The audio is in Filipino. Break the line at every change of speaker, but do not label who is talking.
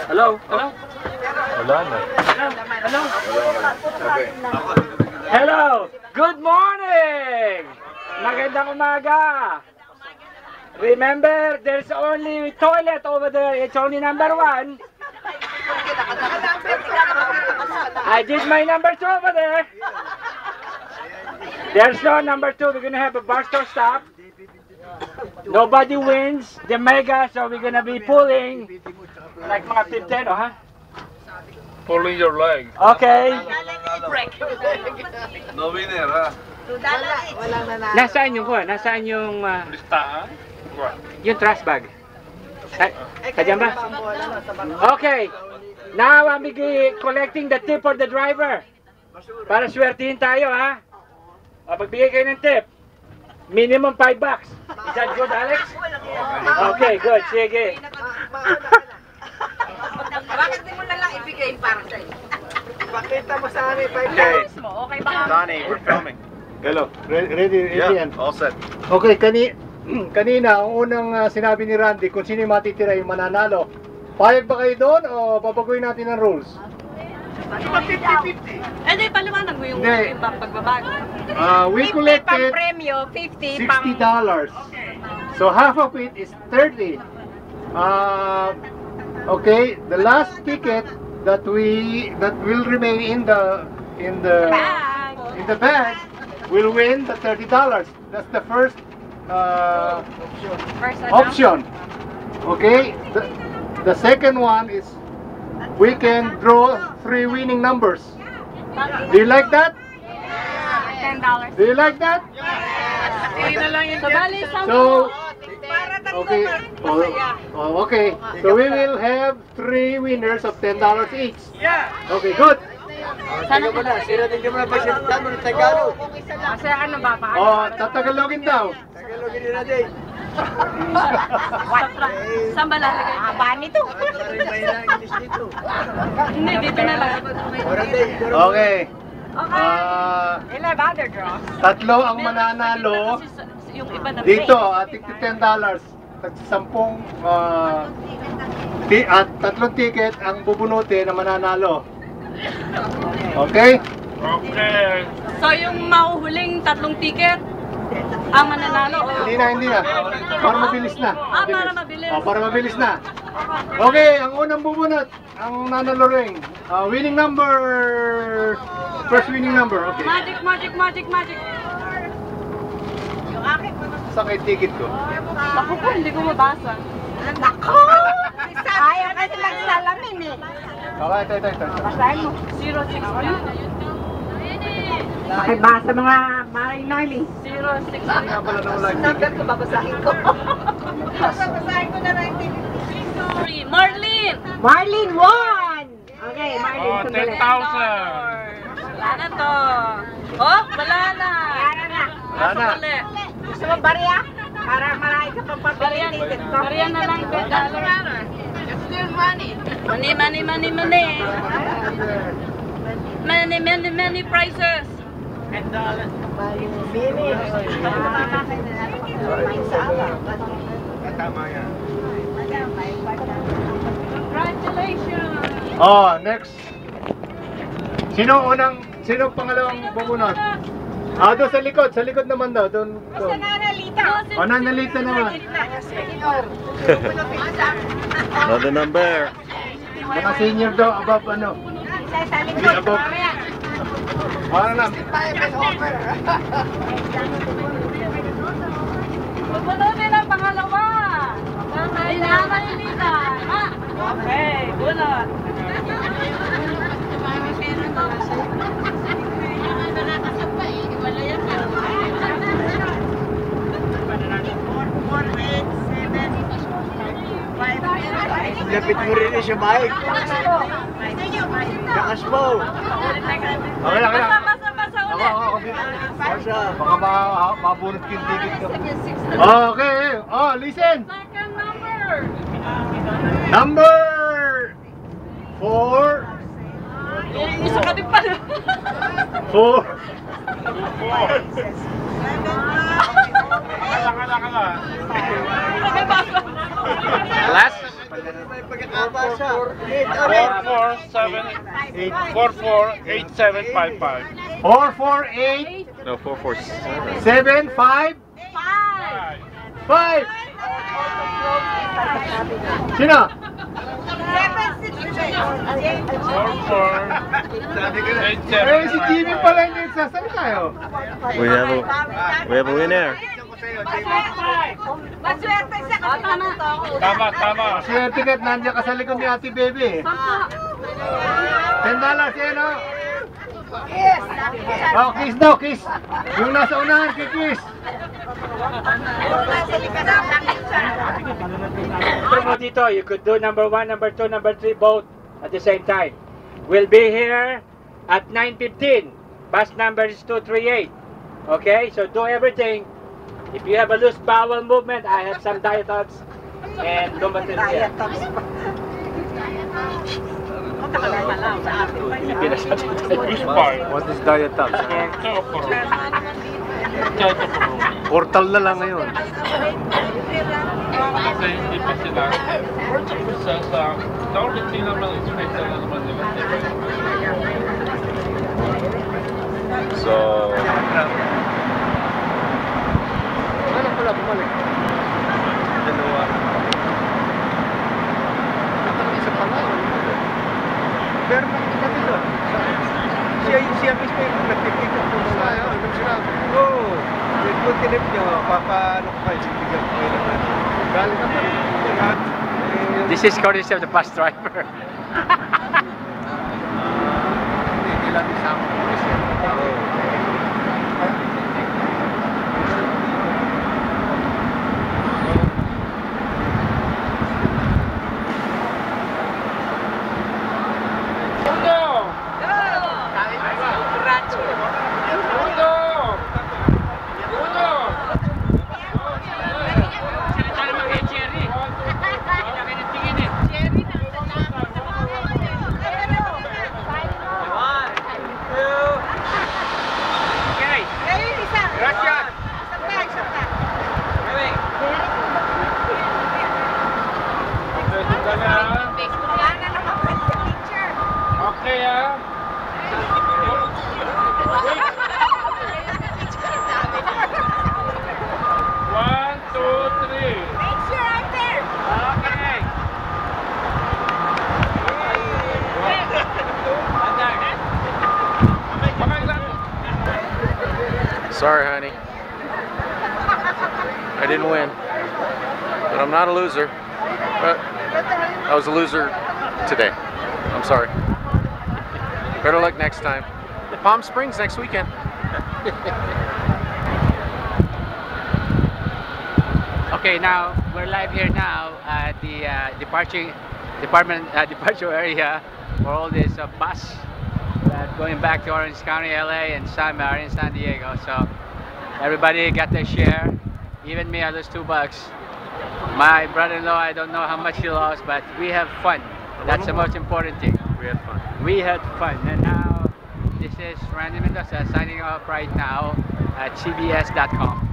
Hello? Hello?
Wala na.
Hello? Hello! Good morning! Magandang umaga! Remember, there's only toilet over there. It's only number 1. I did my number 2 over there. There's no number 2. We're gonna have a Barstow stop. Nobody wins the mega, so we're gonna be pulling like mga 15, huh?
Pulling your leg.
Okay.
No winner, ha?
Nasaan yung kuha? Nasaan yung
Listahan?
yung trash bag? Kadyan ba? Okay. Now I'm collecting the tip for the driver. Para swertihin tayo, ha? O, pagbigay kayo ng tip. Minimum $5. Is that good, Alex? Okay, good. Sige.
Bakit di mo na lang ibigay para sa'yo?
Pakita mo sa amin,
Okay.
Okay ba?
Donnie, we're filming.
Hello, ready yan.
All set.
Okay, kanina, ang unang sinabi ni Randy kung sino yung matitira yung mananalo. Payag ba kayo doon o babaguhin natin ang rules?
50-50.
Hindi, paliwanag mo yung
Hindi.
pagbabago.
We
50 pang
collected
premyo, 50 pang...
$60. So half of it is 30. Okay, the last ticket that will remain in the bag will win the $30. That's the first option. Okay, the second one is we can draw 3 winning numbers. Do you like that?
$10.
Do you like that?
So, bali,
So, okay. Okay. So we will have 3 winners of $10 each. Okay, good.
Sana mo na.
Sino din mo na ba siya tamo ng Tagalog?
Kasi ano ba pa?
Oh, tatagalogin daw.
Tagalogin din natin.
Saan ba lalagay? Haba nito.
English dito.
Hindi, dito na lang.
Okay.
Okay. 11 other draws.
Tatlo ang mananalo
Yung iba na
dito at $10. Tag-10 at 3 ticket ang bubunutin na mananalo. Okay?
Okay.
So, yung mahuhuling 3 ticket, ang mananalo.
Hindi na. Para mabilis na.
Para mabilis.
Para mabilis na. Okay, ang unang bubunot, ang nanalo ring. Winning number, first winning number. Okay.
Magic.
Saan kayo ticket ko?
Ako po, hindi ko mabasa. Nako! Ayaw kasi magsalamin eh.
Okay, ito.
Basahin mo. 063.
Pakibasa mga marinali.
063.
Number ko, babasahin ko.
Marlene!
Marlene won! Okay, Marlene,
Oh,
sandali.
10,000.
Wala na to. Oh, wala na.
Wala na.
Gusto mo bariya? Para marami ka pang
Bariyan.
papilitin.
Bariyan na lang. $10. It's still money. Many prizes.
Tama yan.
Congratulations.
Oh, next. Sino pangalawang bubunot? Doon sa likod naman daw. Doon. Nanalita naman.
Another number.
Mga senior daw, above ano. Hindi above. Ano na?
Bubunutin ang pangalawa. Ay, nakalilita. Okay, bunot.
Lapit mo rin siya, Mike. Lakas mo.
Okay lang.
Basa ulit.
Masya.
Baka mabunot yung ticket ko. Okay. Oh, listen.
Second number.
Number 4.
Isa ka din pala.
4.
Last?
448755.
448
No, 447.
75 5. Sino?
4487.
Eh, si Jimmy pala yung nagsasalita kayo.
We have a winner.
Maswerte siya kasi nanuto ako.
Tama.
Swerte ka't nandiyan ka sa likod ni Ate Baby. $10 yan o. Oh, kiss daw, kiss. Yung nasa unahan, kiss.
Dito, you could do number 1, number 2, number 3 both at the same time. We'll be here at 9:15. Bus number is 238. Okay, so do everything. If you have a loose bowel movement, I have some Dietox and Lumatil here.
What is Dietox?
Portal na lang ngayon.
Kasi hindi pa sila sa download nila ng expected na naman nila. So,
Ano pala bumalik?
dalawa.
Ang isa pala. Pero nakita nila.
Siya mismo yung nag-pick up po sa
Ayaw, ano sila?
Oo. Yung good tinip nyo, papaano ko kayo, sibigyan ko kayo naman.
Galing ka pa.
Lahat,
This is courtesy of the bus driver.
Hindi lang isama ko kasi.
Okay, ah. One, two, three.
Make sure I'm there.
Okay.
Sorry, honey. I didn't win. But I'm not a loser. But I was a loser today. I'm sorry. Better luck next time. Palm Springs next weekend.
Okay, now we're live here now at the departure area for all this bus going back to Orange County, LA, and some are in San Diego. So everybody got their share. Even me, I lost $2. My brother-in-law, I don't know how much he lost, but we have fun. That's the most important thing.
We had fun.
We had fun. And now this is Randy Mendoza signing off right now at CBS.com.